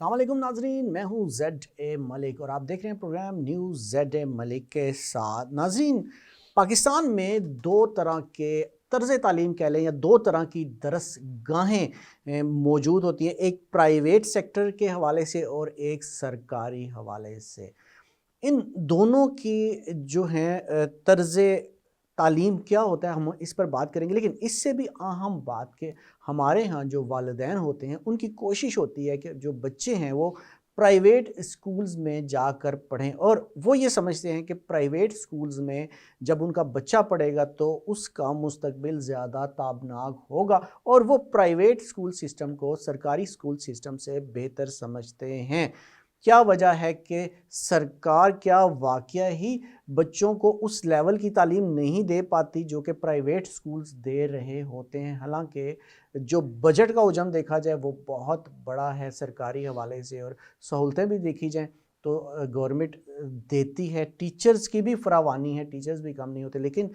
السلام علیکم ناظرین، میں ہوں زیڈ اے ملک اور آپ دیکھ رہے ہیں پروگرام نیوز زیڈ اے ملک کے ساتھ۔ ناظرین، پاکستان میں دو طرح کے طرز تعلیم کہہ لیں یا دو طرح کی درس گاہیں موجود ہوتی ہیں، ایک پرائیویٹ سیکٹر کے حوالے سے اور ایک سرکاری حوالے سے۔ ان دونوں کی جو ہیں طرز تعلیم کیا ہوتا ہے، ہم اس پر بات کریں گے، لیکن اس سے بھی اہم بات کہ ہمارے ہاں جو والدین ہوتے ہیں ان کی کوشش ہوتی ہے کہ جو بچے ہیں وہ پرائیویٹ اسکولز میں جا کر پڑھیں، اور وہ یہ سمجھتے ہیں کہ پرائیویٹ اسکولز میں جب ان کا بچہ پڑھے گا تو اس کا مستقبل زیادہ تابناک ہوگا، اور وہ پرائیویٹ اسکول سسٹم کو سرکاری اسکول سسٹم سے بہتر سمجھتے ہیں۔ کیا وجہ ہے کہ سرکار کیا واقعہ ہی بچوں کو اس لیول کی تعلیم نہیں دے پاتی جو کہ پرائیویٹ سکولز دے رہے ہوتے ہیں، حالانکہ جو بجٹ کا حجم دیکھا جائے وہ بہت بڑا ہے سرکاری حوالے سے، اور سہولتیں بھی دیکھی جائیں تو گورنمنٹ دیتی ہے، ٹیچرز کی بھی فراوانی ہے، ٹیچرز بھی کم نہیں ہوتے، لیکن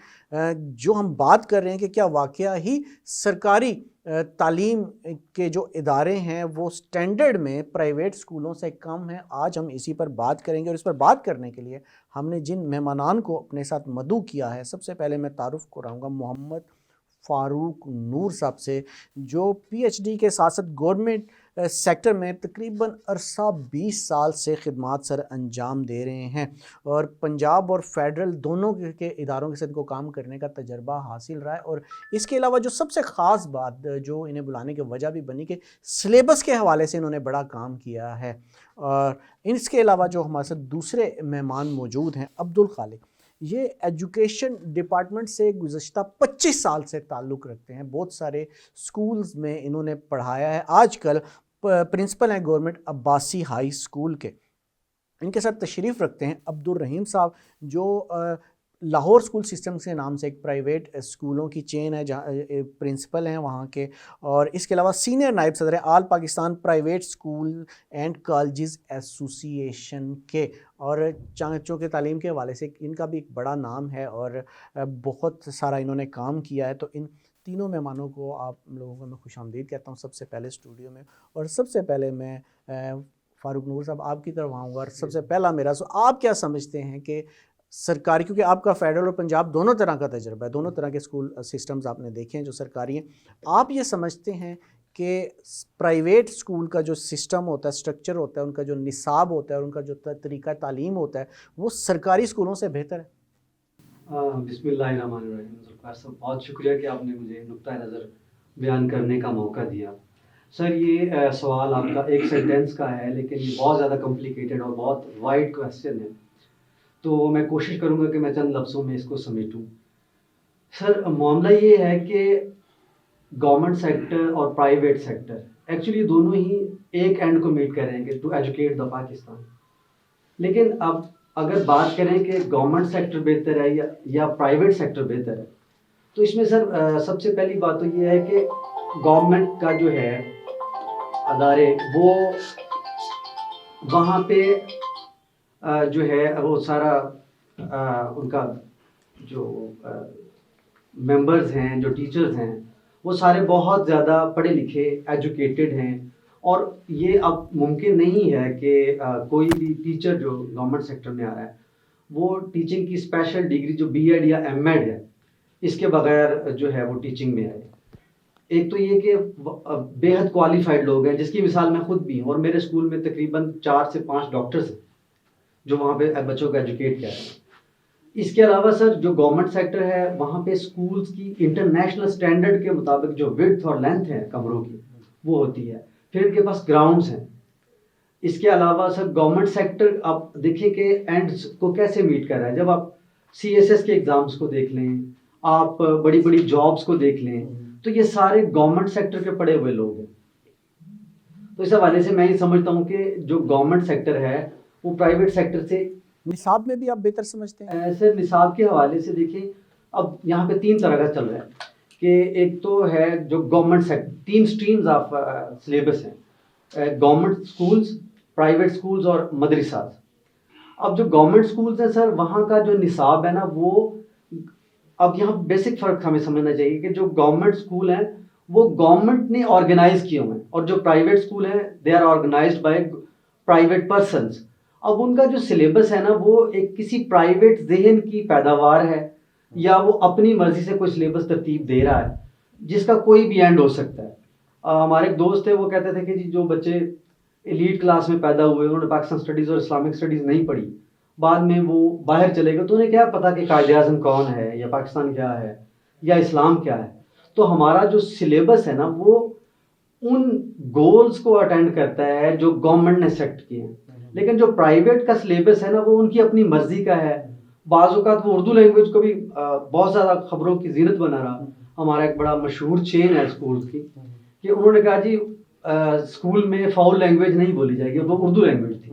جو ہم بات کر رہے ہیں کہ کیا واقعہ ہی سرکاری تعلیم کے جو ادارے ہیں وہ سٹینڈرڈ میں پرائیویٹ سکولوں سے کم ہیں، آج ہم اسی پر بات کریں گے۔ اور اس پر بات کرنے کے لیے ہم نے جن مہمانان کو اپنے ساتھ مدعو کیا ہے، سب سے پہلے میں تعارف کراؤں گا محمد فاروق نور صاحب سے، جو پی ایچ ڈی کے ساتھ ساتھ گورنمنٹ سیکٹر میں تقریباً عرصہ 20 سال سے خدمات سر انجام دے رہے ہیں، اور پنجاب اور فیڈرل دونوں کے اداروں کے ساتھ کو کام کرنے کا تجربہ حاصل رہا ہے۔ اور اس کے علاوہ جو سب سے خاص بات جو انہیں بلانے کی وجہ بھی بنی کہ سلیبس کے حوالے سے انہوں نے بڑا کام کیا ہے۔ اور اس کے علاوہ جو ہمارے ساتھ دوسرے مہمان موجود ہیں، عبدالخالق، یہ ایجوکیشن ڈپارٹمنٹ سے گزشتہ 25 سال سے تعلق رکھتے ہیں، بہت سارے سکولز میں انہوں نے پڑھایا ہے، آج کل پرنسپل ہیں گورنمنٹ عباسی ہائی سکول کے۔ ان کے ساتھ تشریف رکھتے ہیں عبدالرحیم صاحب، جو لاہور سکول سسٹم کے نام سے ایک پرائیویٹ سکولوں کی چین ہے جہاں پرنسپل ہیں وہاں کے، اور اس کے علاوہ سینئر نائب صدر ہیں all Pakistan private school and colleges association کے، اور چانچوں کے تعلیم کے حوالے سے ان کا بھی ایک بڑا نام ہے اور بہت سارا انہوں نے کام کیا ہے۔ تو ان تینوں مہمانوں کو آپ لوگوں کو میں خوش آمدید کہتا ہوں سب سے پہلے اسٹوڈیو میں، اور سب سے پہلے میں فاروق نور صاحب آپ کی طرف آؤں گا، اور سب سے پہلا میرا آپ کیا سمجھتے ہیں کہ سرکاری، کیونکہ آپ کا فیڈرل اور پنجاب دونوں طرح کا تجربہ ہے، دونوں طرح کے اسکول سسٹمز آپ نے دیکھے ہیں جو سرکاری ہیں، آپ یہ سمجھتے ہیں کہ پرائیویٹ اسکول کا جو سسٹم ہوتا ہے، سٹرکچر ہوتا ہے، ان کا جو نصاب ہوتا ہے اور ان کا جو طریقہ تعلیم ہوتا ہے وہ سرکاری اسکولوں سے بہتر ہے؟ بسم اللہ الرحمن الرحیم۔ ذوالفقار صاحب، بہت شکریہ کہ آپ نے مجھے نقطۂ نظر بیان کرنے کا موقع دیا۔ سر، یہ سوال آپ کا ایک سینٹینس کا ہے، لیکن یہ بہت زیادہ کمپلیکیٹڈ اور بہت وائڈ کویسچن ہے، تو میں کوشش کروں گا کہ میں چند لفظوں میں اس کو سمیٹوں۔ سر، معاملہ یہ ہے کہ گورنمنٹ سیکٹر اور پرائیویٹ سیکٹر ایکچولی دونوں ہی ایک اینڈ کو میٹ کر رہے ہیں کہ ٹو ایجوکیٹ دا پاکستان، لیکن اب اگر بات کریں کہ گورنمنٹ سیکٹر بہتر ہے یا پرائیویٹ سیکٹر بہتر ہے، تو اس میں سر سب سے پہلی بات تو یہ ہے کہ گورنمنٹ کا جو ہے ادارے، وہ وہاں پہ جو ہے وہ سارا ان کا جو ممبرز ہیں، جو ٹیچرز ہیں، وہ سارے بہت زیادہ پڑھے لکھے ایجوکیٹڈ ہیں، اور یہ اب ممکن نہیں ہے کہ کوئی بھی ٹیچر جو گورنمنٹ سیکٹر میں آ رہا ہے وہ ٹیچنگ کی اسپیشل ڈگری جو بی ایڈ یا ایم ایڈ ہے اس کے بغیر جو ہے وہ ٹیچنگ میں آئے۔ ایک تو یہ کہ بے حد کوالیفائڈ لوگ ہیں، جس کی مثال میں خود بھی ہوں، اور میرے اسکول میں تقریباً 4 سے 5 ڈاکٹرز ہیں جو وہاں پہ بچوں کو ایجوکیٹ کر رہے ہیں۔ اس کے علاوہ سر جو گورنمنٹ سیکٹر ہے وہاں پہ اسکولز کی انٹرنیشنل سٹینڈرڈ کے مطابق جو وڈتھ اور لینتھ ہے کمروں کی وہ ہوتی ہے، پھر ان کے پاس گراؤنڈز ہیں۔ اس کے علاوہ سر گورنمنٹ سیکٹر آپ دیکھیں کہ اینڈز کو کیسے میٹ کر رہا ہے، جب آپ سی ایس ایس کے ایگزامز کو دیکھ لیں، آپ بڑی بڑی جابز کو دیکھ لیں، تو یہ سارے گورنمنٹ سیکٹر کے پڑھے ہوئے لوگ ہیں۔ تو اس حوالے سے میں یہ سمجھتا ہوں کہ جو گورنمنٹ سیکٹر ہے وہ پرائیویٹ سیکٹر سے نصاب میں بھی آپ بہتر سمجھتے ہیں؟ سر نصاب کے حوالے سے دیکھیں، اب یہاں پہ 3 طرح کا چل رہا ہے کہ ایک تو ہے جو government sector, 3 streams of syllabus ہیں، گورنمنٹ اسکولز، پرائیویٹ اسکولز اور مدرسات۔ اب جو گورنمنٹ اسکولز ہیں سر وہاں کا جو نصاب ہے نا، وہ اب یہاں بیسک فرق ہمیں سمجھنا چاہیے کہ جو گورنمنٹ اسکول ہیں وہ گورنمنٹ نے آرگنائز کیے ہوئے ہیں، اور جو پرائیویٹ اسکول ہیں they are organised by private persons. اب ان کا جو سلیبس ہے نا وہ ایک کسی پرائیویٹ ذہن کی پیداوار ہے، یا وہ اپنی مرضی سے کوئی سلیبس ترتیب دے رہا ہے جس کا کوئی بھی اینڈ ہو سکتا ہے. ہمارے ایک دوست تھے، وہ کہتے تھے کہ جی جو بچے ایلیٹ کلاس میں پیدا ہوئے، انہوں نے پاکستان اسٹڈیز اور اسلامک اسٹڈیز نہیں پڑھی، بعد میں وہ باہر چلے گئے تو انہیں کیا پتا کہ قائد اعظم کون ہے، یا پاکستان کیا ہے، یا اسلام کیا ہے. تو ہمارا جو سلیبس ہے نا وہ ان گولز کو اٹینڈ کرتا ہے جو گورنمنٹ نے سیٹ کیے ہیں. لیکن جو پرائیویٹ کا سلیبس ہے نا وہ ان کی اپنی مرضی کا ہے. بعض اوقات وہ اردو لینگویج کو بھی بہت زیادہ خبروں کی زینت بنا رہا. ہمارا ایک بڑا مشہور چین ہے اسکول کی کہ انہوں نے کہا جی اسکول میں فاؤل لینگویج نہیں بولی جائے گی، وہ اردو لینگویج تھی.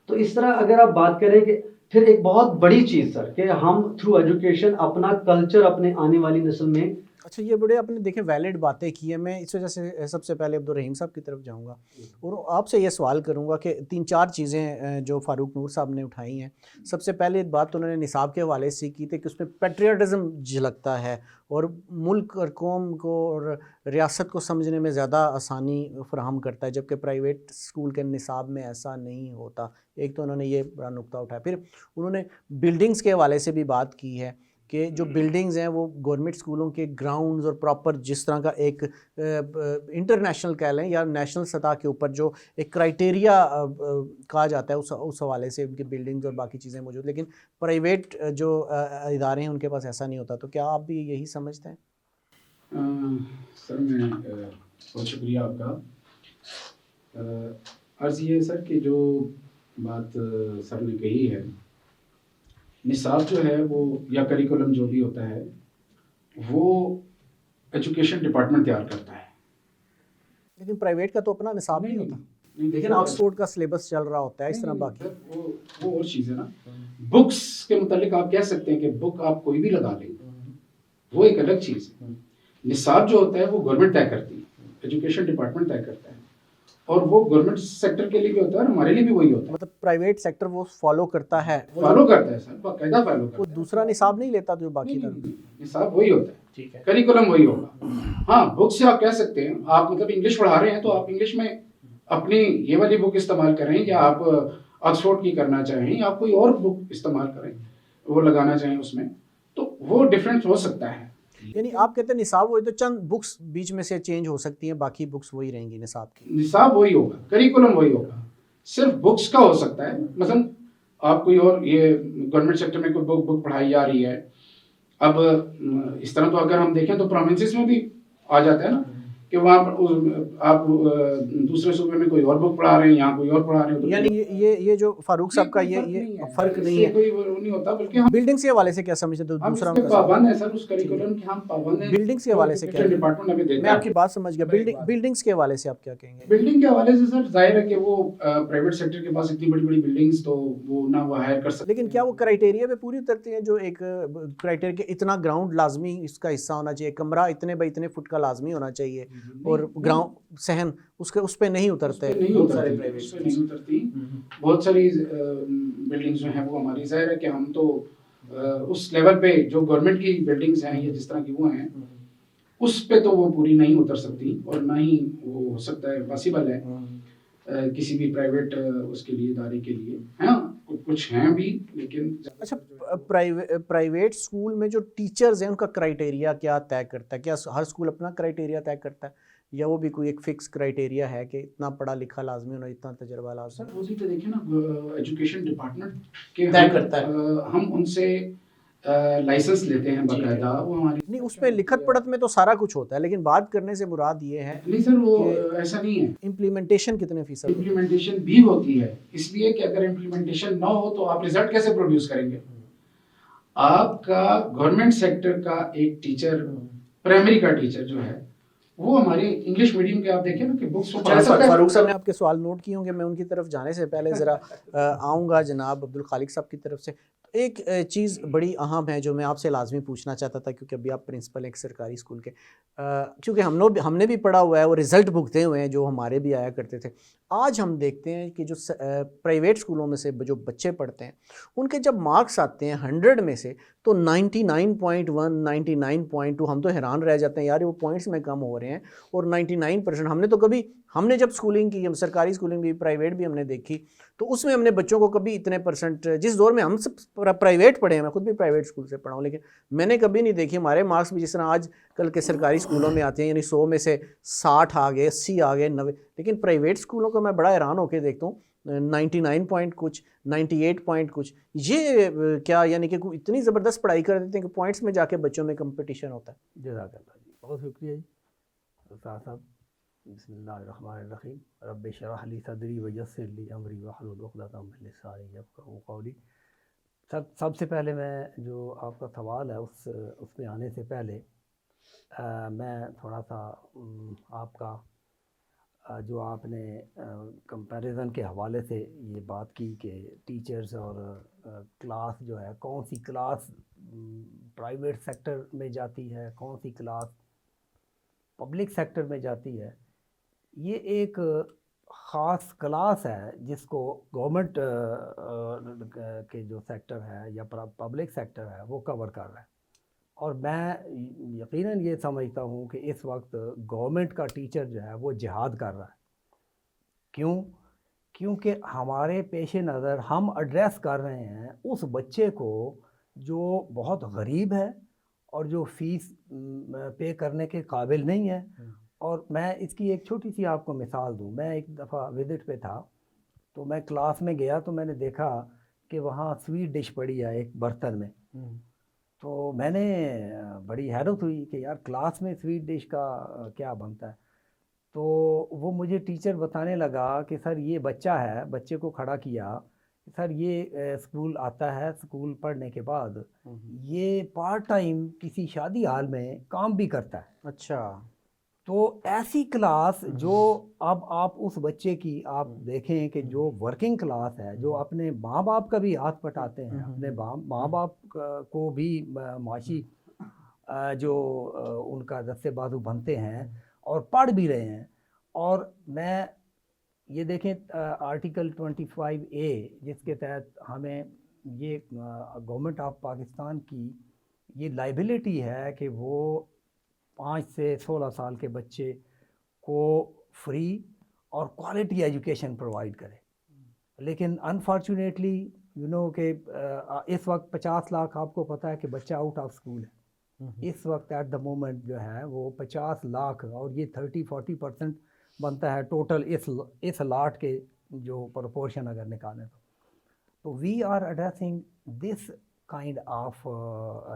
تو اس طرح اگر آپ بات کریں کہ پھر ایک بہت بڑی چیز سر کہ ہم تھرو ایجوکیشن اپنا کلچر اپنے آنے والی نسل میں. اچھا، یہ بڑے آپ نے دیکھیں ویلڈ باتیں کی ہیں. میں اس وجہ سے سب سے پہلے عبدالرحیم صاحب کی طرف جاؤں گا اور آپ سے یہ سوال کروں گا کہ 3-4 چیزیں جو فاروق نور صاحب نے اٹھائی ہیں. سب سے پہلے بات تو انہوں نے نصاب کے حوالے سے کی تھی کہ اس میں پیٹریاٹزم جھلکتا ہے اور ملک اور قوم کو اور ریاست کو سمجھنے میں زیادہ آسانی فراہم کرتا ہے، جبکہ پرائیویٹ اسکول کے نصاب میں ایسا نہیں ہوتا. ایک تو انہوں نے یہ بڑا نقطہ اٹھایا. پھر انہوں نے بلڈنگز کے حوالے سے بھی بات کی ہے کہ جو بلڈنگز ہیں وہ گورنمنٹ اسکولوں کے گراؤنڈز اور پراپر جس طرح کا ایک انٹرنیشنل کہہ لیں یا نیشنل سطح کے اوپر جو ایک کرائٹیریا کہا جاتا ہے اس حوالے سے ان کی بلڈنگز اور باقی چیزیں موجود، لیکن پرائیویٹ جو ادارے ہیں ان کے پاس ایسا نہیں ہوتا. تو کیا آپ بھی یہی سمجھتے ہیں؟ سر میں بہت شکریہ آپ کا. عرض یہ ہے سر کہ جو بات سر نے کہی ہے، نصاب جو ہے وہ یا کریکولم جو بھی ہوتا ہے وہ ایجوکیشن ڈپارٹمنٹ تیار کرتا ہے، لیکن پرائیویٹ کا تو اپنا نصاب نہیں ہوتا. نہیں، لیکن آکسفورڈ کا سلیبس چل رہا ہوتا ہے اس طرح. باقی وہ اور چیز ہے نا. بکس کے متعلق آپ کہہ سکتے ہیں کہ بک آپ کوئی بھی لگا لیں، وہ ایک الگ چیز ہے. نصاب جو ہوتا ہے وہ گورنمنٹ طے کرتی ہے، ایجوکیشن ڈپارٹمنٹ طے کرتا ہے، اور وہ گورنمنٹ سیکٹر کے لیے بھی ہوتا ہے اور ہمارے لیے بھی وہی ہوتا ہے. مطلب پرائیویٹ سیکٹر وہ فالو کرتا ہے، فالو کرتا ہے سر، باقاعدہ فالو کرتا وہ ہے. دوسرا نصاب نہیں لیتا جو باقی تھا. نصاب وہی ہوتا ہے، ٹھیک ہے. کریکولم وہی ہوگا. ہاں، بک سے آپ کہہ سکتے ہیں، آپ مطلب انگلش پڑھا رہے ہیں تو آپ انگلش میں اپنی یہ والی بک استعمال کریں، یا آپ آکسفورڈ کی کرنا چاہیں، یا آپ کوئی اور بک استعمال کریں، وہ لگانا چاہیں اس میں، تو وہ ڈفرینس ہو سکتا ہے. یعنی آپ کہتے ہیں نصاب وہی، تو چند بکس بیچ میں سے چینج ہو سکتی ہیں، باقی بکس وہی رہیں گی نصاب کی. نصاب وہی ہوگا، کریکولم وہی ہوگا، صرف بکس کا ہو سکتا ہے. مثلا آپ کوئی اور یہ گورنمنٹ سیکٹر میں کوئی بک پڑھائی جا رہی ہے. اب اس طرح تو اگر ہم دیکھیں تو پروونسز میں بھی آ جاتا ہے نا کہ وہاں پر آپ دوسرے صوبے میں کوئی اور بک پڑھا رہے ہیں، یہاں کوئی اور پڑھا رہے ہیں. یعنی یہ جو فاروق صاحب کا یہ فرق نہیں ہے. کوئی نہیں ہوتا، بلکہ ہم بلڈنگز کے حوالے سے کیا سمجھتے ہیں؟ ہم دوسرا اس کے پابند ہیں سر، اس کریکولم کے ہم پابند ہیں. بلڈنگز کے حوالے سے کیا؟ ڈپارٹمنٹ ابھی دیتا ہے. میں آپ کی بات سمجھ گیا. بلڈنگز کے حوالے سے آپ کیا کہیں گے؟ بلڈنگ کے حوالے سے سر ظاہر ہے کہ وہ پرائیویٹ سیکٹر کے پاس اتنی بڑی بڑی بلڈنگز تو وہ نہ وہ ہائر کر سکتے. لیکن کیا وہ کرائٹیریا پہ پوری اترتی ہیں جو ایک کرائٹیریا کہ اتنا گراؤنڈ لازمی اس کا حصہ ہونا چاہیے، کمرہ اتنے بائی اتنے فٹ کا لازمی ہونا چاہیے، اور گراؤنڈ صحن اس پہ نہیں اترتے؟ نہیں اترتی. بہت ساری بلڈنگز جو ہیں وہ ہماری ظاہر ہے کہ ہم تو اس لیول پہ جو گورنمنٹ کی بلڈنگز ہیں یا جس طرح کی وہ ہیں اس پہ تو وہ پوری نہیں اتر سکتی، اور نہ ہی وہ ہو سکتا ہے پاسبل ہے کسی بھی پرائیویٹ اس کے لیے ادارے کے لیے. ہاں کچھ ہیں بھی، لیکن اچھا، پرائیویٹ اسکول میں جو ٹیچرز ہیں ان کا کرائٹیریا کیا طے کرتا ہے؟ کیا ہر اسکول اپنا کرائٹیریا طے کرتا ہے، یا وہ بھی کوئی ایک فکس کرائٹیریا ہے کہ اتنا پڑھا لکھا لازمی ہونا، اتنا تجربہ لازمی؟ سر وہ بھی تو دیکھیں نا، ایجوکیشن ڈپارٹمنٹ کے طے کرتا ہے. ہم ان سے لائسنس لیتے ہیں باقاعدہ. وہ ہماری نہیں، اس میں لکھت پڑھت میں تو سارا کچھ ہوتا ہے، لیکن بات کرنے سے مراد یہ ہے نہیں سر، وہ ایسا نہیں ہے. امپلیمنٹیشن کتنے فیصد؟ امپلیمنٹیشن بھی ہوتی ہے، اس لیے کہ اگر امپلیمنٹیشن نہ ہو تو آپ رزلٹ کیسے پروڈیوس کریں گے؟ آپ کا گورنمنٹ سیکٹر کا ایک ٹیچر، پرائمری کا ٹیچر جو ہے وہ ہمارے انگلش میڈیم کے آپ دیکھیں نا کہ بکس فاروق صاحب نے آپ کے سوال نوٹ کیے ہوں گے. میں ان کی طرف جانے سے پہلے ذرا آؤں گا جناب عبدالخالق صاحب کی طرف سے. ایک چیز بڑی اہم ہے جو میں آپ سے لازمی پوچھنا چاہتا تھا، کیونکہ ابھی آپ پرنسپل ہیں ایک سرکاری اسکول کے، کیونکہ ہم نے بھی پڑھا ہوا ہے، وہ رزلٹ بھگتے ہوئے ہیں جو ہمارے بھی آیا کرتے تھے۔ آج ہم دیکھتے ہیں کہ جو پرائیویٹ اسکولوں میں سے جو بچے پڑھتے ہیں ان کے جب مارکس آتے ہیں 100 میں سے تو 99.1 99.2 ہم تو حیران رہ جاتے ہیں یار وہ پوائنٹس میں کم ہو رہے ہیں، اور 99% ہم نے جب اسکولنگ کی، ہم سرکاری اسکولنگ بھی پرائیویٹ بھی ہم نے دیکھی، تو اس میں ہم نے بچوں کو کبھی اتنے پرسنٹ، جس دور میں ہم سب پرائیویٹ پڑھے ہیں، میں خود بھی پرائیویٹ اسکول سے پڑھا ہوں، لیکن میں نے کبھی نہیں دیکھی ہمارے مارکس بھی جس طرح آج کل کے سرکاری اسکولوں میں آتے ہیں، یعنی 100 میں سے 60 آ گئے، 80 آ گئے، 90، لیکن پرائیویٹ اسکولوں کو میں بڑا حیران ہو کے دیکھتا ہوں 99 پوائنٹ کچھ، 98 پوائنٹ کچھ، یہ کیا یعنی کہ اتنی زبردست پڑھائی کر دیتے ہیں کہ پوائنٹس میں جا کے بچوں میں کمپٹیشن ہوتا ہے؟ جزاک اللہ جی، بہت شکریہ جی استاد صاحب۔ بسم اللہ الرحمن الرحیم، رب اشرح لی صدری ویسر لی امری واحلل عقدۃ من لسانی یفقہوا قولی۔ سب سے پہلے میں جو آپ کا سوال ہے اس پہ آنے سے پہلے میں تھوڑا سا آپ کا جو آپ نے کمپیریزن کے حوالے سے یہ بات کی کہ ٹیچرز اور کلاس جو ہے، کون سی کلاس پرائیویٹ سیکٹر میں جاتی ہے، کون سی کلاس پبلک سیکٹر میں جاتی ہے، یہ ایک خاص کلاس ہے جس کو گورنمنٹ کے جو سیکٹر ہے یا پبلک سیکٹر ہے وہ کور کر رہا ہے، اور میں یقیناً یہ سمجھتا ہوں کہ اس وقت گورنمنٹ کا ٹیچر جو ہے وہ جہاد کر رہا ہے۔ کیونکہ ہمارے پیش نظر ہم ایڈریس کر رہے ہیں اس بچے کو جو بہت غریب ہے اور جو فیس پے کرنے کے قابل نہیں ہے۔ اور میں اس کی ایک چھوٹی سی آپ کو مثال دوں، میں ایک دفعہ وزٹ پہ تھا تو میں کلاس میں گیا تو میں نے دیکھا کہ وہاں سویٹ ڈش پڑی ہے ایک برتن میں، تو میں نے بڑی حیرت ہوئی کہ یار کلاس میں سویٹ ڈش کا کیا بنتا ہے، تو وہ مجھے ٹیچر بتانے لگا کہ سر یہ بچہ ہے، بچے کو کھڑا کیا، سر یہ اسکول آتا ہے، اسکول پڑھنے کے بعد یہ پارٹ ٹائم کسی شادی ہال میں کام بھی کرتا ہے۔ اچھا، تو ایسی کلاس جو اب آپ اس بچے کی آپ دیکھیں کہ جو ورکنگ کلاس ہے، جو اپنے ماں باپ کا بھی ہاتھ پٹاتے ہیں، اپنے ماں باپ کو بھی معاشی جو ان کا دستے بازو بنتے ہیں اور پڑھ بھی رہے ہیں۔ اور میں یہ دیکھیں آرٹیکل 25A جس کے تحت ہمیں یہ گورنمنٹ آف پاکستان کی یہ لائبلٹی ہے کہ وہ 5 سے 16 سال کے بچے کو فری اور کوالٹی ایجوکیشن پرووائڈ کرے، لیکن انفارچونیٹلی کہ اس وقت 50 لاکھ آپ کو پتہ ہے کہ بچہ آؤٹ آف اسکول ہے اس وقت ایٹ دا مومنٹ جو ہے وہ 50 لاکھ، اور یہ 30-40% بنتا ہے ٹوٹل اس لاٹ کے جو پرپورشن اگر نکالیں تو we are addressing this kind of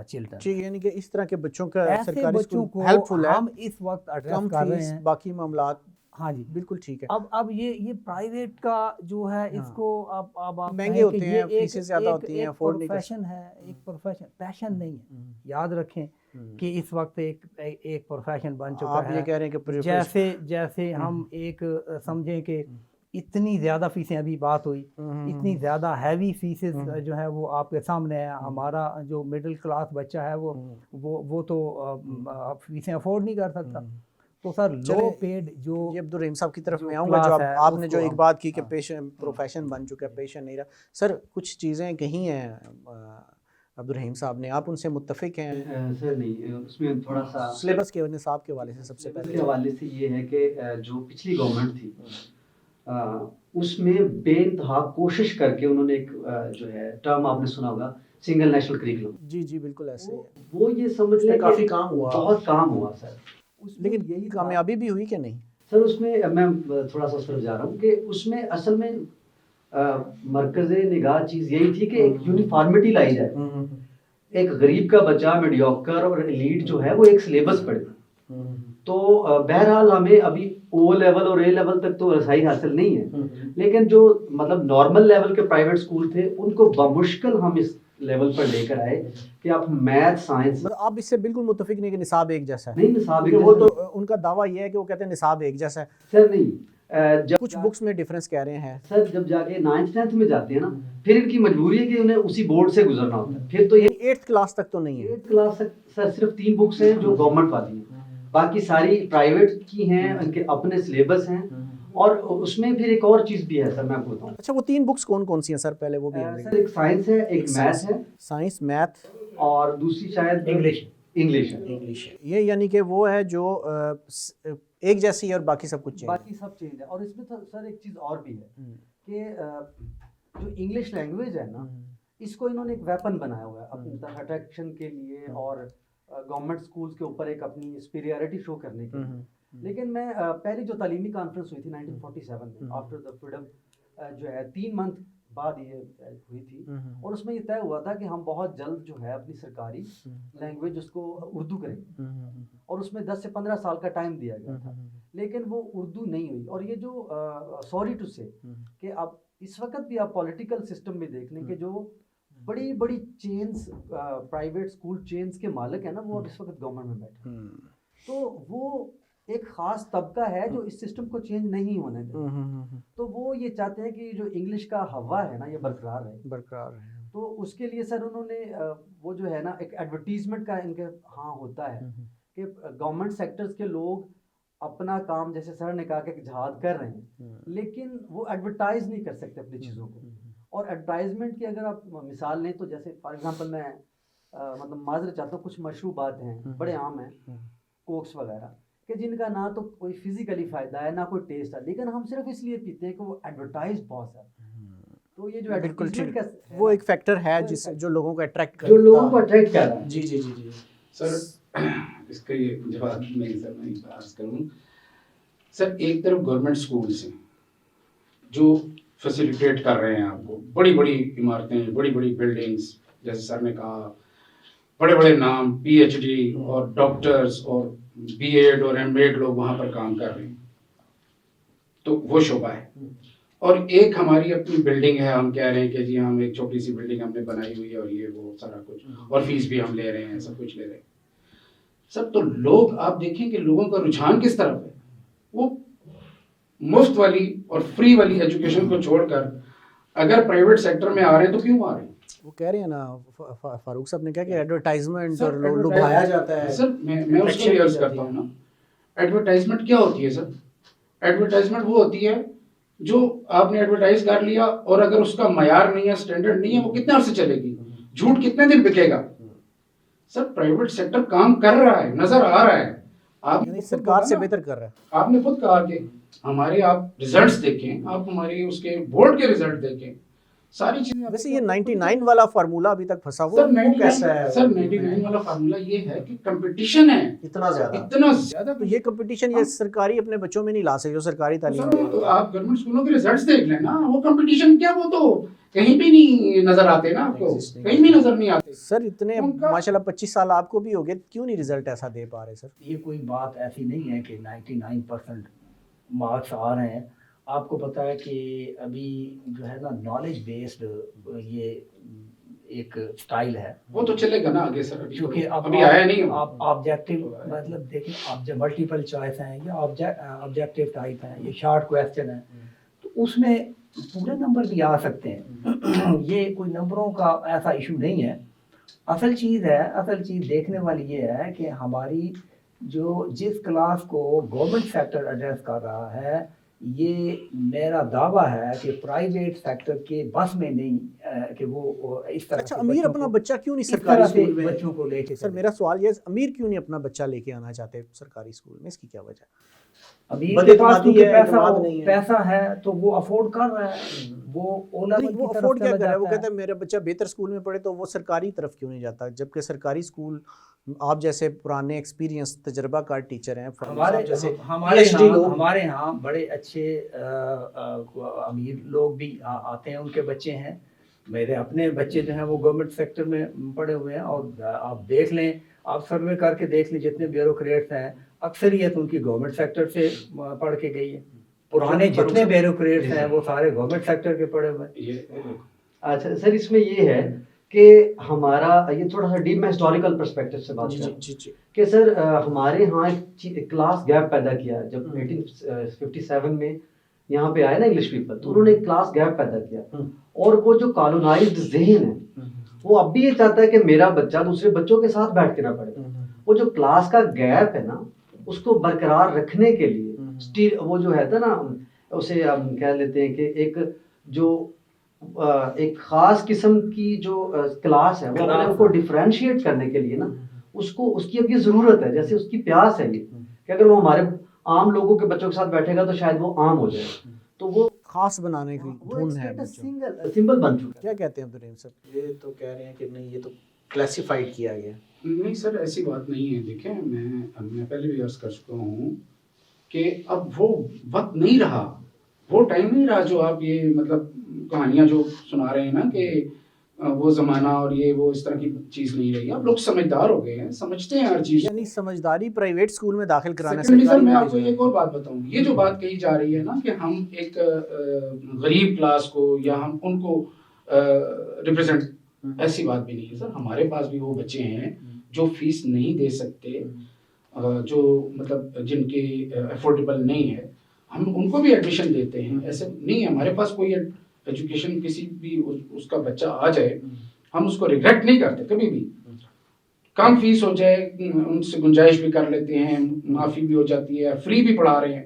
children. جی، یعنی کہ اس طرح کے بچوں کا ایسے سرکاری بچوں اسکول کو ہیلپ فل ہے، ہم اس وقت کم ایڈریس کر رہے فیس، ہیں۔ باقی معاملات ہاں جی، بالکل ٹھیک ہے۔ اب یہ پرائیویٹ کا جو ہے اس کو اب آپ مہنگے کہیں ہوتے کہ ہیں، یہ فیسیں زیادہ ہوتی ہیں، افورڈ نہیں کر پروفیشن ہے، ایک پروفیشن پیشن نہیں ہے۔ یاد رکھیں کہ اس وقت ایک پروفیشن بن چکا آپ یہ ہے، کہہ رہے ہیں کہ جیسے ہم ایک سمجھیں کہ اتنی زیادہ فیسیں، ابھی بات ہوئی اتنی زیادہ ہیوی فیسز جو ہے وہ آپ کے سامنے ہے۔ ہمارا جو مڈل کلاس بچہ ہے وہ تو فیسیں افورڈ نہیں کر سکتا، تو سر لو پیڈ جو یہ عبدالرحیم صاحب کی طرف میں آؤں گا، جو آپ نے جو ایک بات کی کہ پیشن پروفیشن بن چکا ہے، پیشن نہیں رہا۔ سر کچھ چیزیں کہی ہیں عبدالرحیم صاحب نے، آپ ان سے متفق ہیں؟ سر نہیں، اس میں تھوڑا سا سلیبس کے نصاب کے حوالے سے سب سے سلیبس پہلے کے حوالے سے یہ ہے کہ جو پچھلی گورنمنٹ تھی اس میں بے انتہا کوشش کر کے انہوں نے ایک جو ہے ٹرم آپ نے سنا ہوگا سنگل نیشنل کریکولم، جی جی بالکل ایسے ہی ہے، وہ یہ سمجھ لیں کافی کام ہوا، بہت کام ہوا سر، لیکن یہی کامیابی بھی ہوئی کہ نہیں؟ سر اس میں میں تھوڑا سا اس طرف جا رہا ہوں کہ اس میں اصل میں مرکز نگاہ چیز یہی تھی کہ ایک یونیفارمٹی لائی جائے، ایک غریب کا بچہ میڈیوکر اور ایلیٹ جو ہے وہ ایک سلیبس پڑھے۔ تو بہرحال ہمیں ابھی او لیول اور اے لیول تک تو رسائی حاصل نہیں ہے، لیکن جو مطلب نارمل لیول کے پرائیویٹ اسکول تھے ان کو بمشکل ہم اس لیول پر لے کر آئے کہ آپ میتھ سائنس، آپ اس سے بالکل متفق نہیں کہ نصاب ایک جیسا ہے؟ نہیں نصاب وہ تو ان کا دعویٰ یہ ہے کہ وہ کہتے ہیں نصاب ایک جیسا ہے۔ سر نہیں، جب کچھ بکس میں ڈفرینس کہہ رہے ہیں سر جب جا کے 9th 10th میں جاتے ہیں نا پھر ان کی مجبوری ہے کہ انہیں اسی بورڈ سے گزرنا ہوتا ہے. پھر تو یہ 8th کلاس تک تو نہیں ہے. 8th کلاس تک سر صرف 3 بکس ہیں جو گورنمنٹ والی ہیں, باقی ساری پرائیویٹ کی ہیں, ان کے اپنے سلیبس ہیں. اور اس میں پھر ایک اور چیز بھی ہے سر, میں آپ کو بتاؤں. اچھا وہ 3 بکس کون کون سی ہیں سر پہلے وہ بھی سر ایک سائنس ہے, ایک میتھ ہے, سائنس میتھ اور دوسری شاید انگلش ہے. انگلش ہے. یہ یعنی کہ وہ ہے جو ایک جیسی ہے اور باقی سب کچھ باقی سب چینج ہے. اور اس میں سر ایک چیز اور بھی ہے کہ جو انگلش لینگویج ہے نا اس کو انہوں نے ایک ویپن بنایا ہوا ہے اپنی اٹریکشن کے لیے اور گورنمنٹ اسکولس کے اوپر ایک اپنی سپیریئرٹی شو کرنے کے لیے. لیکن میں پہلی جو تعلیمی کانفرنس ہوئی تھی 1947 میں آفٹر دا فریڈم جو ہے 3 منتھ بعد یہ ہوئی تھی, اور اس میں یہ طے ہوا تھا کہ ہم بہت جلد جو ہے اپنی سرکاری لینگویج اس کو اردو کریں گے, اور اس میں 10 سے 15 سال کا ٹائم دیا گیا تھا, لیکن وہ اردو نہیں ہوئی. اور یہ جو سوری ٹو سے کہ اب اس وقت بھی آپ پولیٹیکل سسٹم میں دیکھ لیں کہ جو بڑی بڑی چینز پرائیویٹ اسکول چینز کے مالک ہیں نا وہ اس وقت گورنمنٹ میں بیٹھے, تو وہ ایک خاص طبقہ ہے جو اس سسٹم کو چینج نہیں ہونے دے. تو وہ یہ چاہتے ہیں کہ جو انگلش کا ہوا ہے نا یہ برقرار ہے. تو اس کے لیے سر انہوں نے وہ جو ہے نا ایک ایڈورٹیزمنٹ کا ان کے ہاں ہوتا ہے کہ گورنمنٹ سیکٹرز کے لوگ اپنا کام جیسے سر نے کہا کہ جہاد کر رہے ہیں, لیکن وہ ایڈورٹائز نہیں کر سکتے اپنی چیزوں کو. اور ایڈورٹائزمنٹ کی اگر آپ مثال لیں تو جیسے فار ایگزامپل میں مطلب معذرت چاہتا ہوں, کچھ مشروبات ہیں بڑے عام ہیں, کوکس وغیرہ, کہ جن کا نہ تو کوئی فزیکلی فائدہ ہے نہ کوئی ٹیسٹ ہے, لیکن ہم صرف اس لیے پیتے ہیں کہ وہ ایڈورٹائز بہت ہے. تو یہ جو ایڈورٹائزمنٹ کا وہ ایک فیکٹر ہے جس جو لوگوں کو اٹریکٹ جو لوگوں کو اٹریکٹ کر رہا ہے. جی جی جی جی سر اس کا یہ جواب نہیں سر میں عرض کروں. سر ایک طرف گورنمنٹ اسکولس ہیں جو فیسیلیٹیٹ کر رہے ہیں آپ کو, بڑی بڑی عمارتیں, بڑی بڑی بلڈنگس, جیسے سر نے کہا بڑے بڑے نام, پی ایچ ڈی اور ڈاکٹرز اور بی ایڈ اور ایم ایڈ لوگ وہاں پر کام کر رہے ہیں, تو وہ شعبہ ہے. اور ایک ہماری اپنی بلڈنگ ہے, ہم کہہ رہے ہیں کہ جی ہم ایک چھوٹی سی بلڈنگ ہم نے بنائی ہوئی ہے اور یہ وہ سارا کچھ, اور فیس بھی ہم لے رہے ہیں, سب کچھ لے رہے ہیں. سب تو لوگ آپ دیکھیں کہ لوگوں کا رجحان کس طرف ہے, وہ مفت والی اور فری والی ایجوکیشن کو چھوڑ کر اگر پرائیویٹ سیکٹر میں آ رہے ہیں تو کیوں آ رہے ہیں؟ وہ کہہ رہے ہیں نا فاروق صاحب نے کہا کہ ایڈورٹائزمنٹ اور لبھایا جاتا ہے. سر میں اس کو بھی عرض کرتا ہوں نا, ایڈورٹائزمنٹ کیا ہوتی ہے سر؟ ایڈورٹائزمنٹ وہ ہوتی ہے جو آپ نے ایڈورٹائز کر لیا اور اگر اس کا معیار نہیں ہے, اسٹینڈرڈ نہیں ہے, وہ کتنے عرصے چلے گی, جھوٹ کتنے دن بکے گا. سر پرائیویٹ سیکٹر کام کر رہا ہے, نظر آ رہا ہے, آپ یعنی سرکار سے بہتر کر رہا ہے. آپ نے خود کہا کہ ہمارے آپ ریزلٹس دیکھیں, آپ ہماری اس کے بورڈ کے ریزلٹ دیکھیں, ساری چیزیں. ویسے یہ 99 والا فارمولا ابھی تک پھنسا ہوا ہے. کیسا ہے؟ سر 99 والا فارمولا یہ ہے کہ کمپٹیشن ہے اتنا زیادہ. تو یہ کمپٹیشن یہ سرکاری اپنے بچوں میں نہیں لا سکتے جو سرکاری تعلیم دے. تو آپ گورنمنٹ اسکولوں کے ریزلٹس دیکھ لیں نا, وہ کمپٹیشن کیا, وہ تو کہیں بھی نہیں نظر آتے نا, آپ کو کہیں بھی نظر نہیں آتے. سر اتنے ماشاءاللہ 25 سال آپ کو بھی ہو گئے, کیوں نہیں ریزلٹ ایسا دے پا رہے سر؟ یہ کوئی بات ایسی نہیں ہے کہ 99% مارکس آ رہے ہیں. آپ کو پتہ ہے کہ ابھی جو ہے نا نالج بیسڈ یہ ایک سٹائل ہے, وہ تو چلے گا نا آگے سر, کیونکہ ابھی آیا نہیں. آپ آبجیکٹیو مطلب دیکھیں, آپ ملٹیپل چوائس ہیں یا آبجیکٹیو ٹائپ ہیں, یہ شارٹ کویسچن ہے, تو اس میں پورے نمبر بھی آ سکتے ہیں. یہ کوئی نمبروں کا ایسا ایشو نہیں ہے. اصل چیز دیکھنے والی یہ ہے کہ ہماری جو جس کلاس کو گورنمنٹ سیکٹر ایڈریس کر رہا ہے, یہ میرا دعویٰ ہے کہ پرائیویٹ سیکٹر کے بس میں نہیں کہ وہ اس طرح. اچھا امیر اپنا بچہ کیوں نہیں سرکاری اسکول میں بچوں کو لے کے؟ سر میرا سوال یہ ہے, امیر کیوں نہیں اپنا بچہ لے کے آنا چاہتے سرکاری اسکول میں, اس کی کیا وجہ ہے؟ امیر کے پاس پیسہ ہے تو وہ افورڈ کر رہا ہے, وہ افورڈ کیا کر رہا ہے, وہ کہتا ہے میرا بچہ بہتر اسکول میں پڑھے, تو وہ سرکاری طرف کیوں نہیں جاتا, جبکہ سرکاری اسکول آپ جیسے پرانے ایکسپیرینس تجربہ کار ٹیچر ہیں, ہمارے ہاں بڑے اچھے امیر لوگ بھی آتے ہیں, ان کے بچے ہیں, میرے اپنے بچے جو ہیں وہ گورنمنٹ سیکٹر میں پڑھے ہوئے ہیں. اور آپ دیکھ لیں, آپ سروے کر کے دیکھ لیں, جتنے بیوروکریٹس ہیں اکثریت ان کی گورنمنٹ سیکٹر سے پڑھ کے گئی ہے. پرانے جتنے بیوروکریٹس ہیں وہ سارے گورنمنٹ سیکٹر کے پڑھے ہوئے ہیں. اچھا سر, اس میں یہ ہے کہ ہمارا یہ تھوڑا سا ڈیپ میں ہسٹوریکل پرسپیکٹو سے بات کروں کہ سر ہمارے ہاں ایک کلاس گیپ پیدا کیا جب 1857 میں یہاں پہ آئے نا انگلش پیپل، تو انہوں نے ایک کلاس گیپ پیدا کیا، اور وہ جو کالونائزڈ ذہن ہے وہ اب بھی یہ چاہتا ہے کہ میرا بچہ دوسرے بچوں کے ساتھ بیٹھ کے نہ پڑھے. وہ جو کلاس کا گیپ ہے نا اس کو برقرار رکھنے کے لیے وہ جو ہے نا اسے ہم کہہ لیتے ہیں کہ ایک جو ایک خاص قسم کی جو کلاس ہے وہ اپنے کو ڈیفرینشیٹ کرنے کے لیے نا اس کی اب یہ ضرورت ہے، جیسے اس کی پیاس ہے یہ کہ اگر وہ ہمارے عام لوگوں کے بچوں کے ساتھ بیٹھے گا تو شاید وہ عام ہو جائے. تو وہ خاص بنانے کی دھن ہے. سمبل بن چکا ہے. کیا کہتے ہیں عبدالرحیم صاحب؟ یہ تو کہہ رہے ہیں کہ نہیں یہ تو کلاسیفائڈ کیا گیا. نہیں سر ایسی بات نہیں ہے. دیکھیں میں پہلے بھی عرض کر چکا ہوں کہ اب وہ وقت نہیں رہا، وہ ٹائم نہیں رہا جو آپ یہ مطلب کہانیاں جو سنا رہے ہیں نا کہ وہ زمانہ اور یہ وہ اس طرح کی چیز نہیں رہی. اب لوگ سمجھدار ہو گئے ہیں، سمجھتے ہیں ہر چیز. یعنی سمجھداری پرائیویٹ اسکول میں داخل کرانا. سر میں آپ کو ایک اور بات بتاؤں، یہ جو بات کہی جا رہی ہے نا کہ ہم ایک غریب کلاس کو یا ہم ان کو ریپرزینٹ، ایسی بات بھی نہیں ہے سر. ہمارے پاس بھی وہ بچے ہیں جو فیس نہیں دے سکتے، جو مطلب جن کے افورڈیبل نہیں ہے، ہم ان کو بھی ایڈمیشن دیتے ہیں. ایسے نہیں ہے ہمارے پاس کوئی ایجوکیشن کسی بھی اس کا بچہ آ جائے ہم اس کو ریگریٹ نہیں کرتے کبھی بھی. کم فیس ہو جائے ان سے گنجائش بھی کر لیتے ہیں، معافی بھی ہو جاتی ہے، فری بھی پڑھا رہے ہیں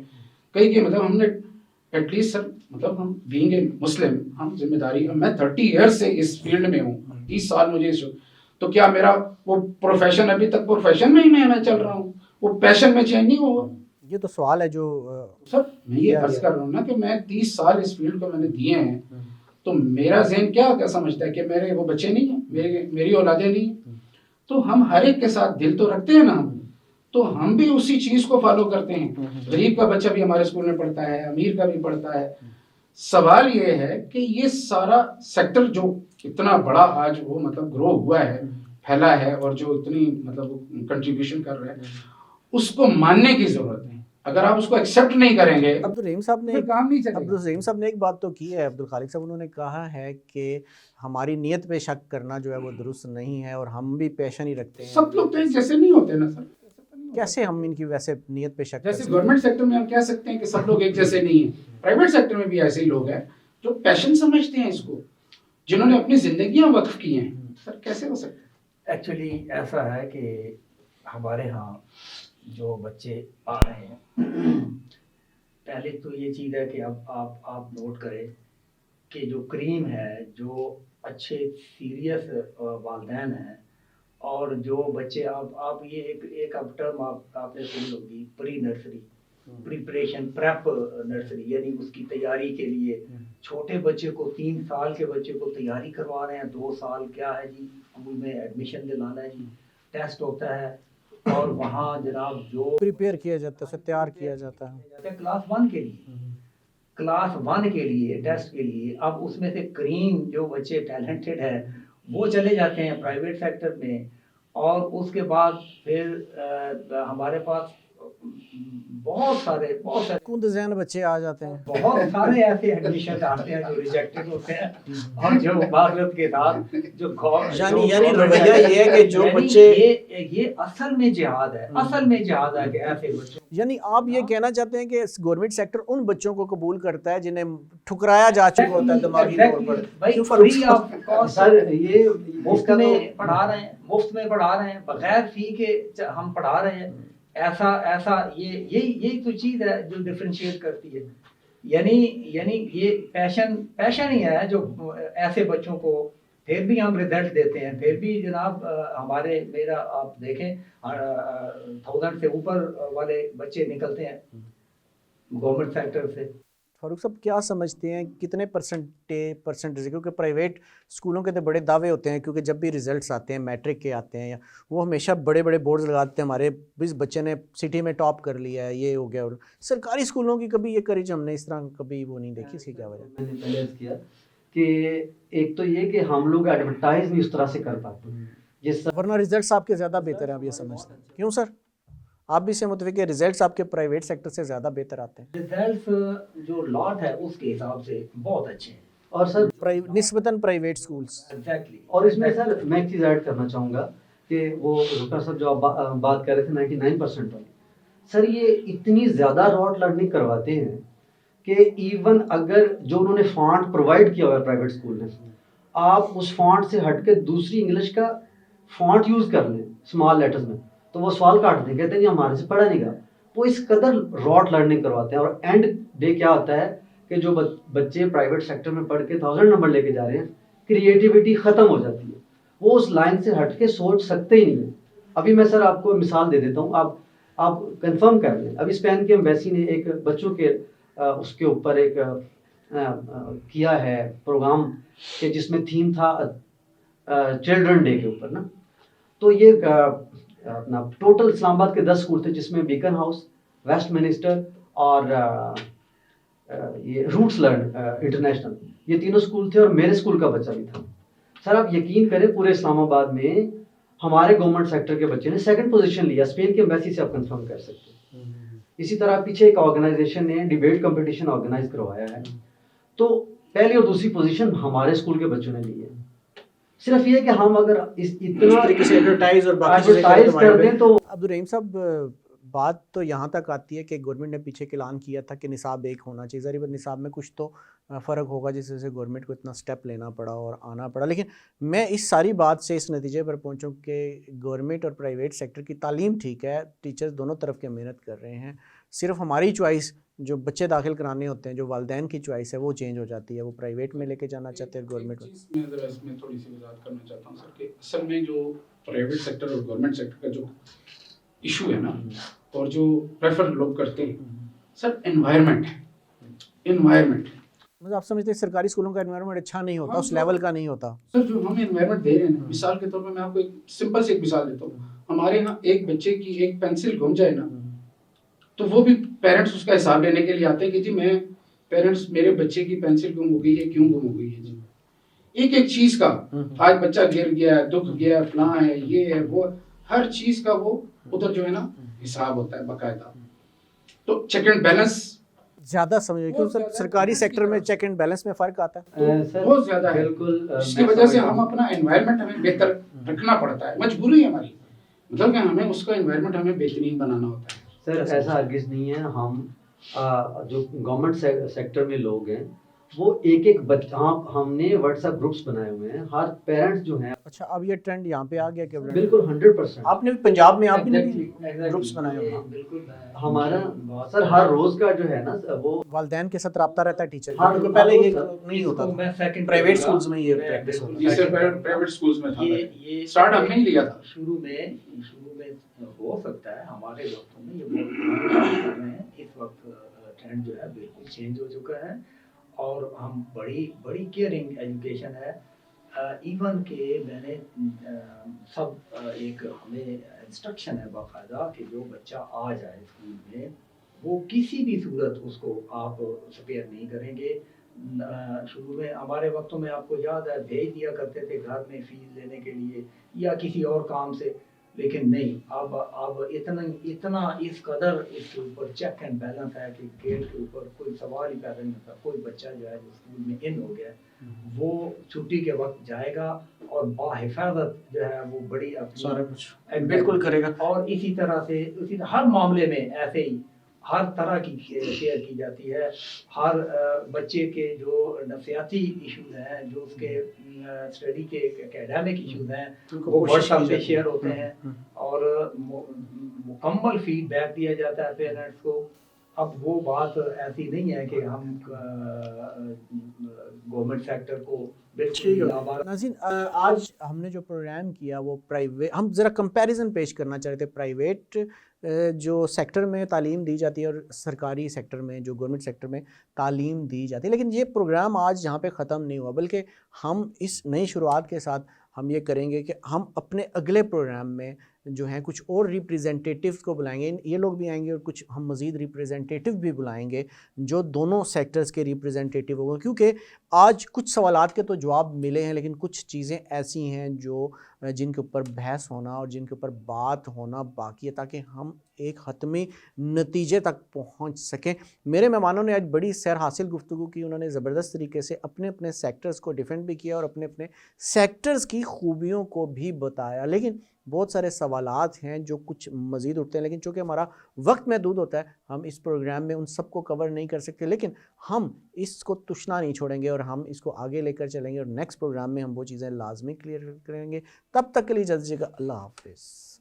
کئی کہ مطلب ہم نے ایٹ لیسٹ سر مطلب ہم بینگ اے مسلم ہم ذمہ داری، میں 30 ایئر سے اس فیلڈ میں ہوں، 30 سال مجھے تو کیا میرا وہ پروفیشن ابھی تک پروفیشن میں ہی میں چل رہا ہوں، وہ پیشن میں چینج نہیں ہوگا. یہ تو سوال ہے جو سر میں یہ عرض کر رہا ہوں نا کہ میں 30 سال اس فیلڈ کو میں نے دیے ہیں، تو میرا ذہن کیا سمجھتا ہے کہ میرے وہ بچے نہیں ہیں، میری اولادیں نہیں ہیں. تو ہم ہر ایک کے ساتھ دل تو رکھتے ہیں نا، تو ہم بھی اسی چیز کو فالو کرتے ہیں. غریب کا بچہ بھی ہمارے اسکول میں پڑھتا ہے، امیر کا بھی پڑھتا ہے. سوال یہ ہے کہ یہ سارا سیکٹر جو اتنا بڑا آج وہ مطلب گرو ہوا ہے، پھیلا ہے، اور جو اتنی مطلب کنٹریبیوشن کر رہے ہیں اس کو ماننے کی ضرورت ہے. اگر آپ اس کو ایکسیپٹ نہیں کریں گے عبدالرحیم صاحب نے کام نہیں چلے گا. عبدالرحیم صاحب نے ایک بات تو کی ہے، عبدالخالق صاحب انہوں نے کہا ہے کہ ہماری نیت پہ شک کرنا جو ہے وہ درست نہیں ہے، اور ہم بھی پیشن ہی رکھتے ہیں. سب لوگ تو ایک جیسے نہیں ہوتے نا سر. کیسے ہم ان کی ویسے نیت پہ شک جیسے گورنمنٹ سیکٹر میں ہم کہہ سکتے ہیں کہ سب لوگ ایک جیسے نہیں ہیں، پرائیویٹ سیکٹر میں بھی ایسے ہی لوگ ہیں جو پیشن سمجھتے ہیں اس کو، جنہوں نے اپنی زندگیاں وقف کی ہیں. سر کیسے ہو سکتا ہے؟ ایکچولی ایسا ہے کہ ہمارے ہاں جو بچے آ رہے ہیں، پہلے تو یہ چیز ہے کہ اب آپ نوٹ کریں کہ جو کریم ہے، جو اچھے سیریس والدین ہیں، اور جو بچے آپ یہ ایک اب ٹرم آپ نے سن ہوگی pre nursery, preparation prep nursery, یعنی اس کی تیاری کے لیے چھوٹے بچے کو 3 سال کے بچے کو تیاری کروا رہے ہیں. 2 سال کیا ہے جی اسکول میں ایڈمیشن دلانا ہے جی، ٹیسٹ ہوتا ہے، اور وہاں جناب جو پریپیئر کیا جاتا ہے، اسے تیار کیا جاتا ہے کلاس 1 کے لیے، کلاس 1 کے لیے ٹیسٹ کے لیے. اب اس میں سے کریم جو بچے ٹیلنٹڈ ہے وہ چلے جاتے ہیں پرائیویٹ سیکٹر میں، اور اس کے بعد پھر ہمارے پاس بہت سارے کند ذہن بچے آ جاتے ہیں، بہت سارے ایسے ایڈمیشن آتے ہیں جو ریجیکٹڈ ہوتے ہیں، اور جو معذرت کے ساتھ جو یعنی رویہ یہ ہے کہ جو بچے یہ اصل میں جہاد ہے، اصل میں جہاد ہے کہ ایسے بچوں. یعنی آپ یہ کہنا چاہتے ہیں کہ گورنمنٹ سیکٹر ان بچوں کو قبول کرتا ہے جنہیں ٹھکرایا جا چکا ہوتا ہے دماغی طور پر. کیوں فاروق سر یہ مفت میں پڑھا رہے ہیں بغیر فی کے ہم پڑھا رہے ہیں. ایسا یہی تو چیز ہے جو ڈفرینشیٹ کرتی ہے. یعنی یہ پیشن ہی ہے جو ایسے بچوں کو پھر بھی ہم رزلٹ دیتے ہیں. پھر بھی جناب میرا آپ دیکھیں 1000 سے اوپر والے بچے نکلتے ہیں گورنمنٹ سیکٹر سے. فاروق صاحب کیا سمجھتے ہیں کتنے پرسنٹیج، کیونکہ پرائیویٹ اسکولوں کے تو بڑے دعوے ہوتے ہیں، کیونکہ جب بھی ریزلٹس آتے ہیں میٹرک کے آتے ہیں، یا وہ ہمیشہ بڑے بورڈز لگاتے ہیں ہمارے اس بچے نے سٹی میں ٹاپ کر لیا ہے، یہ ہو گیا. اور سرکاری اسکولوں کی کبھی یہ کریج ہم نے اس طرح کبھی وہ نہیں دیکھی. اس کی کیا وجہ؟ میں نے پہلے کیا کہ ایک تو یہ کہ ہم لوگ ایڈورٹائز نہیں اس طرح سے کر پاتے، ورنہ ریزلٹس آپ کے زیادہ بہتر ہیں، آپ یہ سمجھتے ہیں. کیوں سر آپ بھی سے متفق ہے ریزلٹس آپ کے پرائیویٹ سیکٹر سے زیادہ بہتر آتے ہیں؟ ریزلٹس جو لاٹ ہے اس کے حساب سے بہت اچھے ہیں، اور سر نسبتاً پرائیویٹ سکولز. اور اس میں سر میں ایک چیز ایڈ کرنا چاہوں گا کہ وہ ڈاکٹر صاحب جو آپ بات کر رہے تھے 99% والی، سر یہ اتنی زیادہ راٹ لرننگ کرواتے ہیں کہ ایون اگر جو انہوں نے فونٹ پرووائڈ کیا ہوا ہے پرائیویٹ اسکول نے، آپ اس فونٹ سے ہٹ کے دوسری انگلش کا فونٹ یوز کر لیں اسمال لیٹرز میں، تو وہ سوال کاٹ دیں، کہتے ہیں یہ ہمارے سے پڑھا نہیں گا. وہ اس قدر راٹ لرننگ کرواتے ہیں. اور اینڈ ڈے کیا ہوتا ہے کہ جو بچے پرائیویٹ سیکٹر میں پڑھ کے 1000 نمبر لے کے جا رہے ہیں، کریٹیوٹی ختم ہو جاتی ہے، وہ اس لائن سے ہٹ کے سوچ سکتے ہی نہیں ہیں. ابھی میں سر آپ کو مثال دے دیتا ہوں، آپ کنفرم کر لیں. ابھی اسپین کی ایمبیسی نے ایک بچوں کے اس کے اوپر ایک کیا ہے پروگرام کہ جس میں تھیم تھا چلڈرن ڈے کے اوپر نا. تو یہ اپنا ٹوٹل اسلام آباد کے 10 اسکول تھے، جس میں بیکن ہاؤس، ویسٹ منسٹر اور یہ روٹس لرن انٹرنیشنل، یہ تینوں اسکول تھے اور میرے اسکول کا بچہ بھی تھا. سر آپ یقین کریں پورے اسلام آباد میں ہمارے گورنمنٹ سیکٹر کے بچے نے 2nd پوزیشن لیا. اسپین کی ایمبیسی سے آپ کنفرم کر سکتے ہیں. اسی طرح پیچھے ایک آرگنائزیشن نے ڈیبیٹ کمپٹیشن آرگنائز کروایا ہے، تو پہلی اور دوسری پوزیشن ہمارے اسکول کے بچوں نے لی ہے. صرف یہ کہ ہم اگر اتنا طریقے سے ایڈورٹائز اور باقی چیزیں ایڈورٹائز کر دیں تو. عبدالرحیم صاحب بات تو یہاں تک آتی ہے کہ گورنمنٹ نے پیچھے ایک اعلان کیا تھا کہ نصاب ایک ہونا چاہیے. ظاہر بات نصاب میں کچھ تو فرق ہوگا جس وجہ سے گورنمنٹ کو اتنا سٹیپ لینا پڑا اور آنا پڑا. لیکن میں اس ساری بات سے اس نتیجے پر پہنچوں کہ گورنمنٹ اور پرائیویٹ سیکٹر کی تعلیم ٹھیک ہے، ٹیچرز دونوں طرف کے محنت کر رہے ہیں، صرف ہماری چوائس جو بچے داخل کرانے ہوتے ہیں، جو والدین کی چوائس ہے وہ چینج ہو جاتی ہے. وہ پرائیویٹ میں لے کے جانا چاہتے ہیں گورنمنٹ میں. میں ذرا اس میں تھوڑی سی وضاحت کرنا چاہتا ہوں سر کہ اصل میں جو پرائیویٹ سیکٹر اور گورنمنٹ سیکٹر کا جو ایشو ہے نا، اور جو پریفر لوگ کرتے ہیں سر، انوائرمنٹ ہے. انوائرمنٹ مطلب آپ سمجھتے ہیں سرکاری اسکولوں کا انوائرمنٹ اچھا نہیں ہوتا، اس لیول کا نہیں ہوتا. سر جو ہم انوائرمنٹ دے رہے ہیں، مثال کے طور پہ میں آپ کو ایک سمپل سی ایک مثال دیتا ہوں. ہمارے یہاں ایک بچے کی ایک پینسل گم جائے نا، تو وہ بھی پیرنٹس اس کا حساب لینے کے لیے آتے ہیں کہ جی میں پیرنٹس میرے بچے کی پینسل گم ہو گئی ہے، کیوں گم ہو گئی ہے. جی ایک ایک چیز کا، آج بچہ گر گیا ہے، دکھ گیا ہے، فلاں ہے، یہ ہے، وہ ہر چیز کا وہ ادھر جو ہے نا حساب ہوتا ہے باقاعدہ. تو چیک اینڈ بیلنس زیادہ سمجھے کیوں سر سرکاری سیکٹر میں چیک اینڈ بیلنس میں فرق آتا ہے بہت زیادہ ہے. بالکل، جس کی وجہ سے ہم اپنا انوائرمنٹ ہمیں بہتر رکھنا پڑتا ہے، مجبوری ہے ہماری، مطلب کہ ہمیں اس کا انوائرمنٹ ہمیں بہترین بنانا ہوتا ہے. سر ایسا ہرگز نہیں ہے. ہم جو گورنمنٹ سیکٹر میں لوگ ہیں وہ ایک ایک بچہ، ہم نے واٹس ایپ گروپس بنائے ہوئے ہیں، ہر پیرنٹس جو ہیں. اچھا اب یہ ٹرینڈ یہاں پہ آ گیا کہ بالکل 100%. آپ نے بھی پنجاب میں آپ نے بھی گروپس بنائے ہوئے ہیں. بالکل ہمارا سر ہر روز کا جو ہے نا وہ والدین کے ساتھ رابطہ رہتا ہے ٹیچر کا، کیونکہ پہلے یہ نہیں ہوتا تھا. پرائیویٹ سکولز میں یہ پریکٹس ہوتی یہ سر پرائیویٹ سکولز میں تھا، یہ سٹارٹ ہم نے ہی لیا تھا. شروع میں ہو سکتا ہے ہمارے وقتوں میں یہ بہت کر رہے ہیں. اس وقت ٹرینڈ جو ہے بالکل چینج ہو چکا ہے اور ہم بڑی کیئرنگ ایجوکیشن ہے. ایون کہ میں نے سب ایک ہمیں انسٹرکشن ہے باقاعدہ کہ جو بچہ آ جائے اسکول میں وہ کسی بھی صورت اس کو آپ سپیئر نہیں کریں گے. شروع میں ہمارے وقتوں میں آپ کو یاد ہے بھیج دیا کرتے تھے گھر میں فیس لینے کے لیے یا کسی اور کام سے، لیکن نہیں، اب اتنا اس قدر اس کے اوپر چیک اینڈ بیلنس ہے کہ گیٹ کے اوپر کوئی سوال ہی پیدا نہیں ہوتا. کوئی بچہ جو ہے جو اسکول میں ان ہو گیا وہ چھٹی کے وقت جائے گا اور باحفاظت جو ہے وہ بڑی سارا کچھ بالکل کرے گا. اور اسی طرح سے ہر معاملے میں ایسے ہی ہر طرح کی کیئر کی جاتی ہے. ہر بچے کے جو نفسیاتی ایشوز ہیں، جو اس کے اسٹڈی کے اکیڈمک ایشوز ہیں، وہ واٹس ایپ پہ شیئر ہوتے ہیں اور مکمل فیڈ بیک دیا جاتا ہے پیرنٹس کو. اب وہ بات ایسی نہیں ہے کہ ہم گورنمنٹ سیکٹر کو ناظرین آج ہم نے جو پروگرام کیا وہ پرائیویٹ، ہم ذرا کمپیریزن پیش کرنا چاہ رہے تھے پرائیویٹ جو سیکٹر میں تعلیم دی جاتی ہے اور سرکاری سیکٹر میں جو گورنمنٹ سیکٹر میں تعلیم دی جاتی ہے. لیکن یہ پروگرام آج یہاں پہ ختم نہیں ہوا، بلکہ ہم اس نئی شروعات کے ساتھ ہم یہ کریں گے کہ ہم اپنے اگلے پروگرام میں جو ہیں کچھ اور ریپریزنٹیٹیوز کو بلائیں گے. یہ لوگ بھی آئیں گے اور کچھ ہم مزید ریپریزنٹیٹیو بھی بلائیں گے جو دونوں سیکٹرز کے ریپریزنٹیٹیو ہوں گے، کیونکہ آج کچھ سوالات کے تو جواب ملے ہیں لیکن کچھ چیزیں ایسی ہیں جو جن کے اوپر بحث ہونا اور جن کے اوپر بات ہونا باقی ہے تاکہ ہم ایک حتمی نتیجے تک پہنچ سکیں. میرے مہمانوں نے آج بڑی سیر حاصل گفتگو کی، انہوں نے زبردست طریقے سے اپنے اپنے سیکٹرز کو ڈیفینڈ بھی کیا اور اپنے اپنے سیکٹرز کی خوبیوں کو بھی بتایا. لیکن بہت سارے سوالات ہیں جو کچھ مزید اٹھتے ہیں، لیکن چونکہ ہمارا وقت محدود ہوتا ہے ہم اس پروگرام میں ان سب کو کور نہیں کر سکتے، لیکن ہم اس کو تشنا نہیں چھوڑیں گے اور ہم اس کو آگے لے کر چلیں گے، اور نیکسٹ پروگرام میں ہم وہ چیزیں لازمی کلیئر کریں گے۔ تب تک کے لیے اجازت دیجیے گا، اللہ حافظ۔